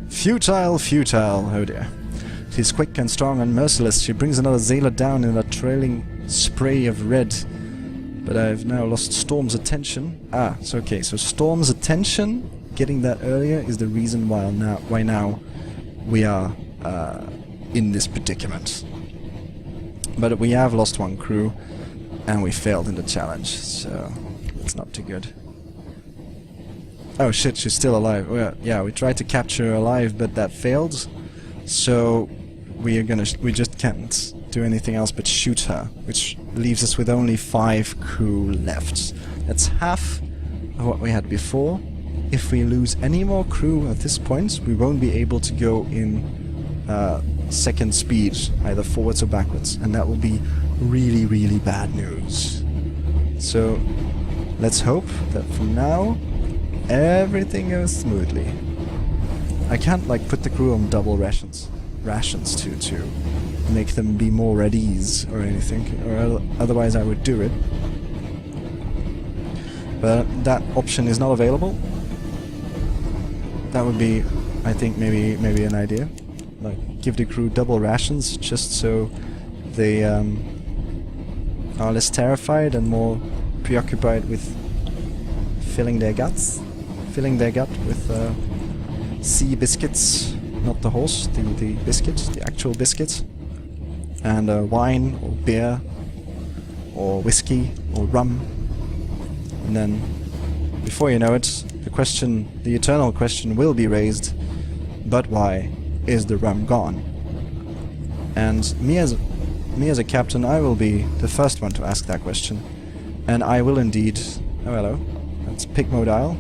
Futile, futile. Oh dear. She's quick and strong and merciless. She brings another sailor down in a trailing spray of red. But I've now lost Storm's attention. Ah, so okay, so Storm's attention, getting that earlier, is the reason why now we are in this predicament. But we have lost one crew, and we failed in the challenge, so it's not too good. Oh shit, she's still alive. Well, yeah, we tried to capture her alive, but that failed. So we just can't do anything else but shoot her, which leaves us with only 5 crew left. That's half of what we had before. If we lose any more crew at this point, we won't be able to go in second speed, either forwards or backwards, and that will be really, really bad news. So let's hope that from now everything goes smoothly. I can't like put the crew on double rations to make them be more at ease or anything, or otherwise I would do it. But that option is not available. That would be, I think, maybe an idea. Like, give the crew double rations just so they are less terrified and more preoccupied with filling their gut with sea biscuits, not the horse, the biscuits, the actual biscuits, and wine or beer or whiskey or rum. And then, before you know it, the eternal question will be raised: but why is the rum gone? And me as a captain, I will be the first one to ask that question, and I will indeed. Oh, hello. That's Pigmo Dial.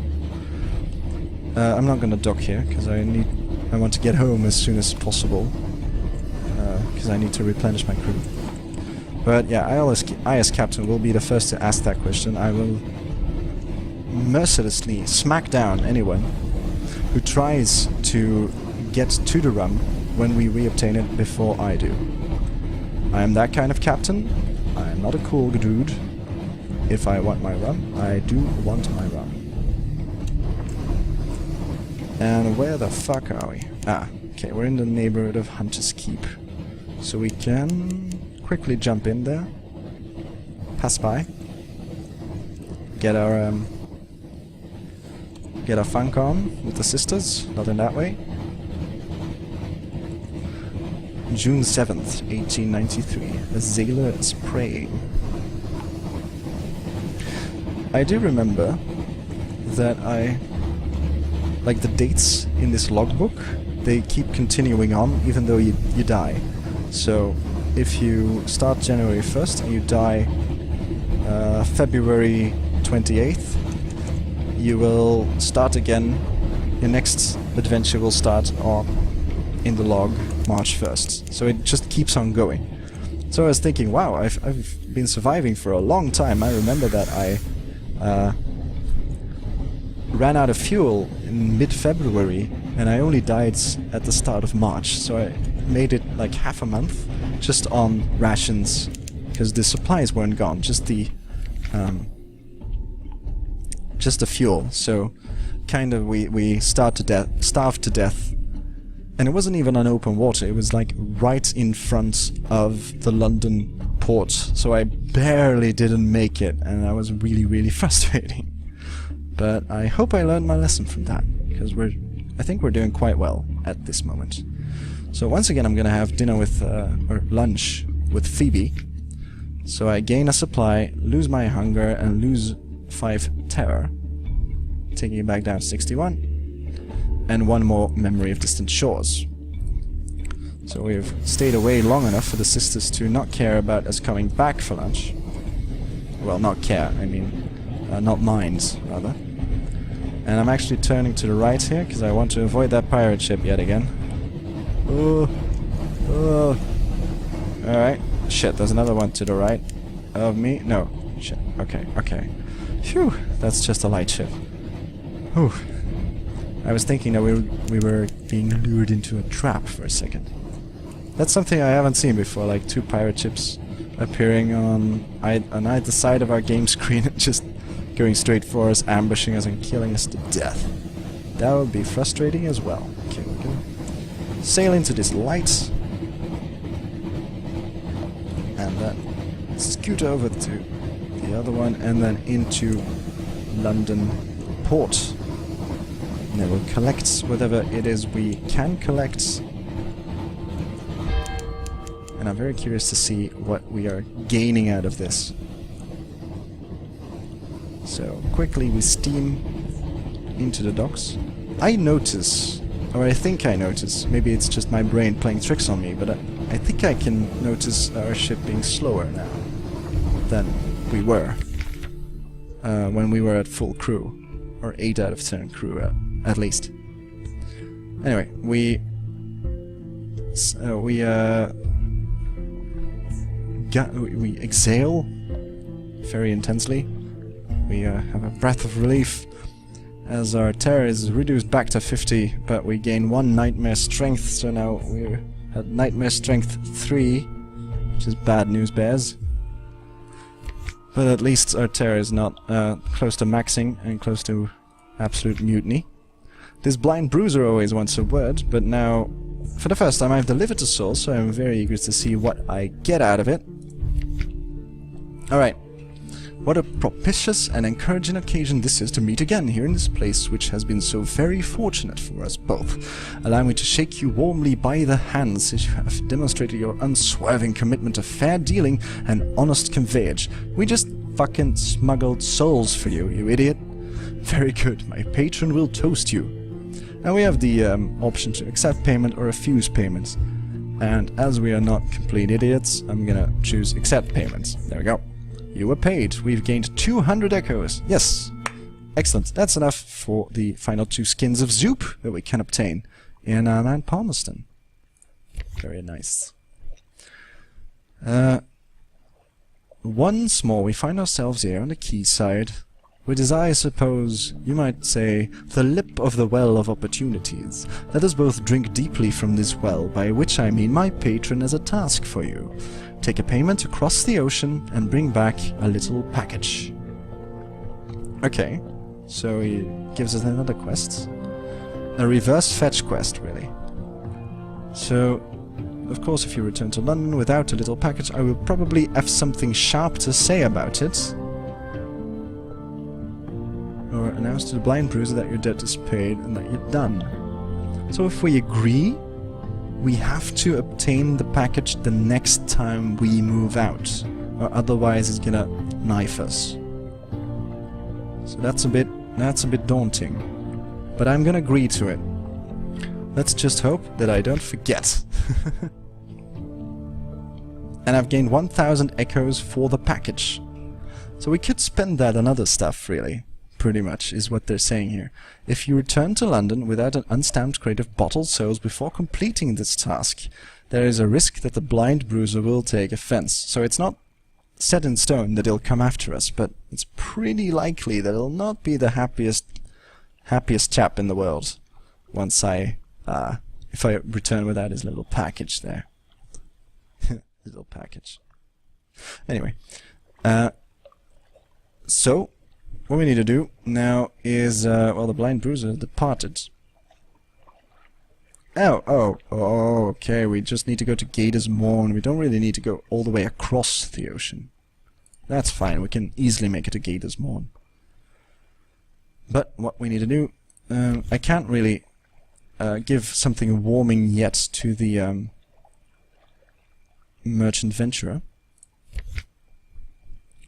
I'm not gonna dock here because I want to get home as soon as possible, because I need to replenish my crew. But yeah, I as captain will be the first to ask that question. I will mercilessly smack down anyone who tries to get to the rum when we reobtain it before I do. I am that kind of captain. I am not a cool dude. If I want my rum, I do want my rum. And where the fuck are we? Ah, okay, we're in the neighborhood of Hunter's Keep. So we can quickly jump in there, pass by, get our funk on with the sisters, not in that way. June 7th, 1893. A sailor is praying. I do remember that like the dates in this logbook, they keep continuing on even though you die. So if you start January 1st and you die February 28th, you will start again. Your next adventure will start in the log March 1st. So it just keeps on going. So I was thinking, wow, I've been surviving for a long time. I remember that I ran out of fuel in mid-February and I only died at the start of March. So I made it like half a month just on rations because the supplies weren't gone, just the fuel. So kind of we starved to death. And it wasn't even on open water, it was like right in front of the London port. So I barely didn't make it, and that was really, really frustrating. But I hope I learned my lesson from that, because I think we're doing quite well at this moment. So once again I'm gonna have dinner with, or lunch with Phoebe. So I gain a supply, lose my hunger, and lose 5 terror. Taking it back down to 61. And 1 more memory of distant shores. So we've stayed away long enough for the sisters to not care about us coming back for lunch. Well, not care, I mean, not mind, rather. And I'm actually turning to the right here, because I want to avoid that pirate ship yet again. Oh. Alright. Shit, there's another one to the right of me. No. Shit. Okay. Phew, that's just a light ship. Whew. I was thinking that we were being lured into a trap for a second. That's something I haven't seen before, like 2 pirate ships appearing on either side of our game screen and just going straight for us, ambushing us and killing us to death. That would be frustrating as well. Okay, we can sail into this light. And then scoot over to the other one and then into London Port. And then we'll collect whatever it is we can collect. And I'm very curious to see what we are gaining out of this. So quickly we steam into the docks. I notice, or I think I notice, maybe it's just my brain playing tricks on me, but I think I can notice our ship being slower now than we were when we were at full crew, or 8 out of 10 crew at least. Anyway, we exhale very intensely. We have a breath of relief as our terror is reduced back to 50, but we gain 1 nightmare strength, so now we're at nightmare strength 3, which is bad news bears. But at least our terror is not close to maxing and close to absolute mutiny. This blind bruiser always wants a word, but now, for the first time, I've delivered a soul, so I'm very eager to see what I get out of it. Alright. What a propitious and encouraging occasion this is to meet again here in this place which has been so very fortunate for us both. Allow me to shake you warmly by the hands as you have demonstrated your unswerving commitment to fair dealing and honest conveyance. We just fucking smuggled souls for you, you idiot. Very good, my patron will toast you. And we have the option to accept payment or refuse payments. And as we are not complete idiots, I'm gonna choose accept payments. There we go. You were paid. We've gained 200 echoes. Yes. Excellent. That's enough for the final 2 skins of Zoop that we can obtain in Mount Palmerston. Very nice. Once more, we find ourselves here on the quayside, which is, I suppose, you might say, the lip of the well of opportunities. Let us both drink deeply from this well, by which I mean my patron has a task for you. Take a payment to cross the ocean and bring back a little package. Okay, so he gives us another quest. A reverse fetch quest, really. So, of course, if you return to London without a little package, I will probably have something sharp to say about it. Or announce to the blind bruiser that your debt is paid and that you're done. So if we agree, we have to obtain the package the next time we move out, or otherwise it's gonna knife us. So that's a bit daunting, but I'm gonna agree to it. Let's just hope that I don't forget. And I've gained 1000 echoes for the package, so we could spend that on other stuff, really. Pretty much, is what they're saying here. If you return to London without an unstamped crate of bottled souls before completing this task, there is a risk that the blind bruiser will take offense. So it's not set in stone that he'll come after us, but it's pretty likely that he'll not be the happiest chap in the world once if I return without his little package there. Little package. Anyway, so what we need to do now is, well, the blind bruiser departed. Okay, we just need to go to Gator's Morn. We don't really need to go all the way across the ocean. That's fine, we can easily make it to Gator's Morn. But what we need to do, I can't really give something warming yet to the Merchant Venturer.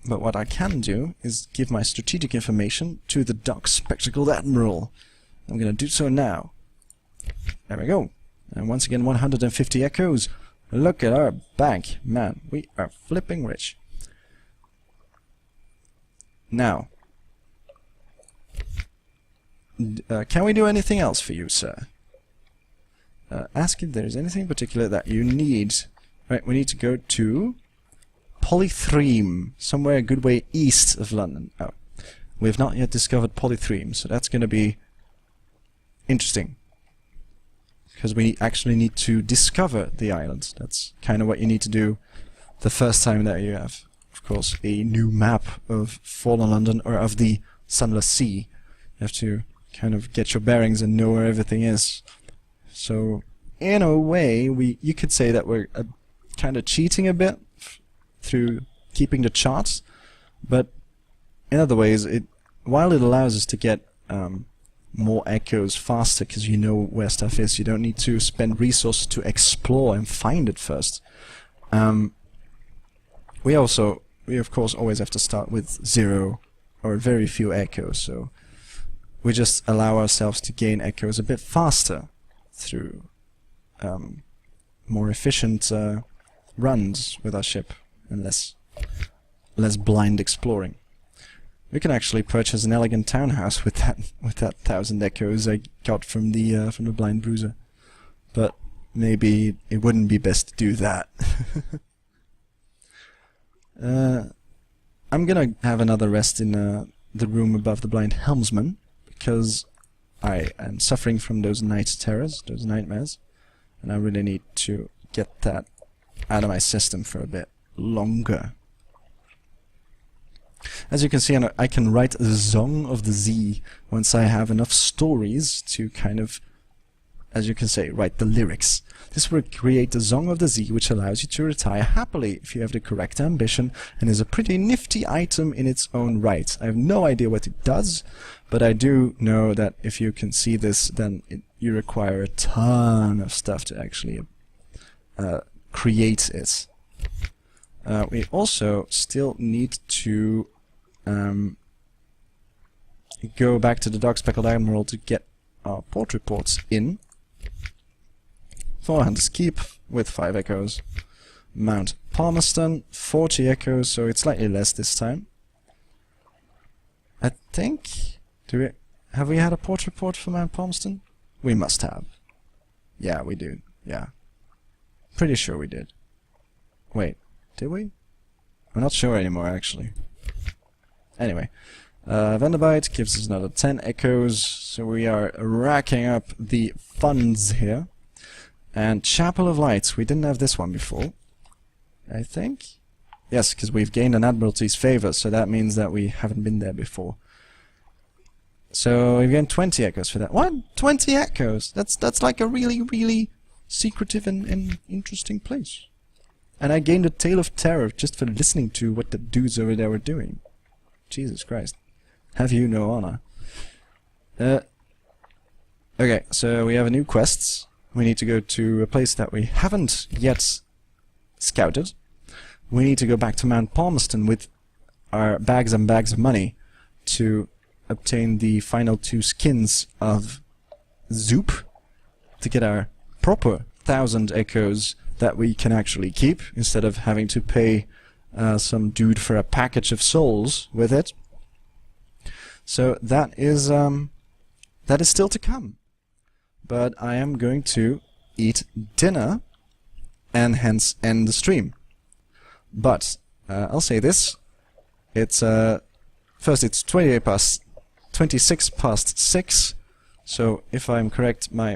But what I can do is give my strategic information to the Dark Spectacled Admiral. I'm going to do so now. There we go. And once again, 150 echoes. Look at our bank. Man, we are flipping rich. Now, can we do anything else for you, sir? Ask if there's anything particular that you need. Right, we need to go to Polythreme, somewhere a good way east of London. Oh, we have not yet discovered Polythreme, so that's going to be interesting. Because we actually need to discover the island. That's kind of what you need to do the first time that you have, of course, a new map of Fallen London, or of the Sunless Sea. You have to kind of get your bearings and know where everything is. So in a way, you could say that we're kind of cheating a bit through keeping the charts, but in other ways, while it allows us to get more echoes faster because you know where stuff is, you don't need to spend resources to explore and find it first. We of course always have to start with 0 or very few echoes, so we just allow ourselves to gain echoes a bit faster through more efficient runs with our ship and less blind exploring. We can actually purchase an elegant townhouse with that 1,000 echoes I got from the blind bruiser, but maybe it wouldn't be best to do that. I'm gonna have another rest in the room above the blind helmsman, because I am suffering from those night terrors, those nightmares, and I really need to get that out of my system for a bit longer. As you can see, I can write the Song of the Sea once I have enough stories to kind of, as you can say, write the lyrics. This will create the Song of the Sea, which allows you to retire happily if you have the correct ambition, and is a pretty nifty item in its own right. I have no idea what it does, but I do know that if you can see this, then you require a ton of stuff to actually create it. We also still need to go back to the Dark Speckled Admiral to get our port reports in. For Hunter's Keep with 5 echoes. Mount Palmerston, 40 echoes, so it's slightly less this time. I think... have we had a port report for Mount Palmerston? We must have. Yeah, we do. Yeah. Pretty sure we did. Wait, did we? I'm not sure anymore, actually. Anyway, Vanderbite gives us another 10 echoes, so we are racking up the funds here. And Chapel of Lights, we didn't have this one before, I think? Yes, because we've gained an Admiralty's favor, so that means that we haven't been there before. So we've gained 20 echoes for that. What? 20 echoes? That's like a really, really secretive and interesting place. And I gained a Tale of Terror just for listening to what the dudes over there were doing. Jesus Christ. Have you no honor? Okay, so we have a new quest. We need to go to a place that we haven't yet scouted. We need to go back to Mount Palmerston with our bags and bags of money to obtain the final 2 skins of Zoop to get our proper 1,000 echoes that we can actually keep, instead of having to pay some dude for a package of souls with it. So that is still to come. But I am going to eat dinner and hence end the stream. But I'll say this: it's first, it's 26 past 6. So if I'm correct, my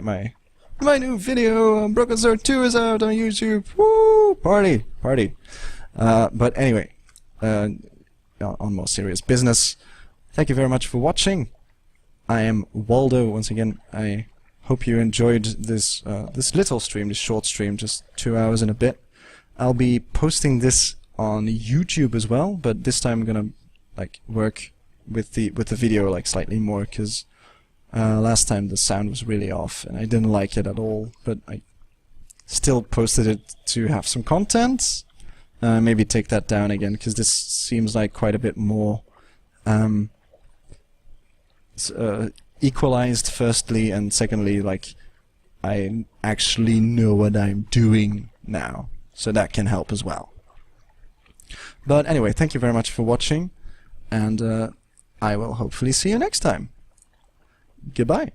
new video Broken Sword 2 is out on YouTube. Woo! Party! But anyway, on more serious business, thank you very much for watching. I am Waldo once again. I hope you enjoyed this this little stream, this short stream, just 2 hours and a bit. I'll be posting this on YouTube as well, but this time I'm gonna work with the video slightly more, because last time the sound was really off and I didn't like it at all. But I still posted it to have some content. Maybe take that down again, because this seems like quite a bit more equalized, firstly, and secondly, I actually know what I'm doing now, so that can help as well. But anyway, thank you very much for watching, and I will hopefully see you next time. Goodbye.